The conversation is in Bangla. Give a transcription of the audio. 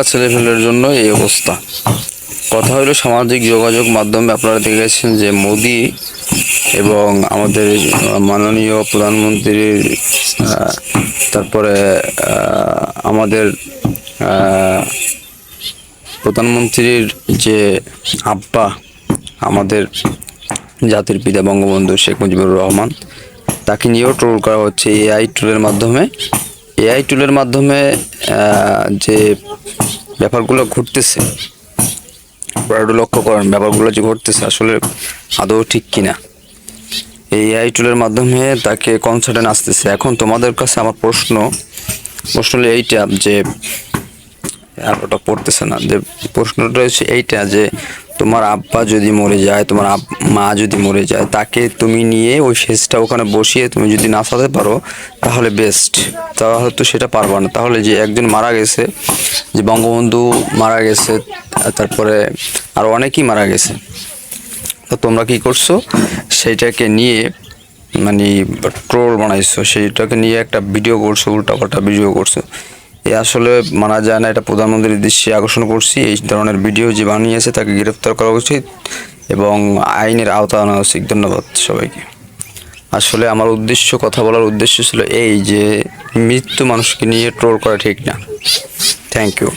ছেলেপেলের জন্য এই অবস্থা। কথা হলো সামাজিক যোগাযোগ মাধ্যমে আপনারা দেখেছেন যে মোদি এবং আমাদের মাননীয় প্রধানমন্ত্রীর তারপরে আমাদের প্রধানমন্ত্রীর যে আব্বা, আমাদের জাতির পিতা বঙ্গবন্ধু শেখ মুজিবুর রহমান, তাকে নিয়েও ট্রোল করা হচ্ছে এআই টুলের মাধ্যমে। এআই টুলের মাধ্যমে যে ব্যাপারগুলো ঘটতেছে, একটু লক্ষ্য করেন ব্যাপারগুলো যে ঘটতেছে আসলে আদৌ ঠিক কিনা। এই এআই টুলের মাধ্যমে তাকে কনসার্টে আসতেছে। এখন তোমাদের কাছে আমার প্রশ্ন হলো এইটা যে, আর ওটা পড়তেছে না, যে প্রশ্নটা হচ্ছে এইটা যে তোমার আব্বা যদি মরে যায়, তোমার মা যদি মরে যায়, তাকে তুমি নিয়ে ওই ফেসটা ওখানে বসিয়ে তুমি যদি নাচাতে পারো তাহলে বেস্ট। তাহলে তো সেটা পারবা না। তাহলে যে একজন মারা গেছে, যে বঙ্গবন্ধু মারা গেছে, তারপরে আরো অনেকেই মারা গেছে, তো তোমরা কি করছো সেইটাকে নিয়ে মানে ট্রোল বানাইছো, সেইটাকে নিয়ে একটা ভিডিও করছো, উল্টাপাল্টা ভিডিও করছো। এ আসলে মানা যায় না। এটা প্রধানমন্ত্রীর দৃষ্টি আকর্ষণ করছি। এই ধরনের ভিডিও যে বানিয়েছে তাকে গ্রেফতার করা উচিত এবং আইনের আওতায় আনা উচিত। ধন্যবাদ সবাইকে। আসলে আমার উদ্দেশ্য, কথা বলার উদ্দেশ্য ছিল এই যে মৃত্যু মানুষকে নিয়ে ট্রোল করা ঠিক না। Thank you.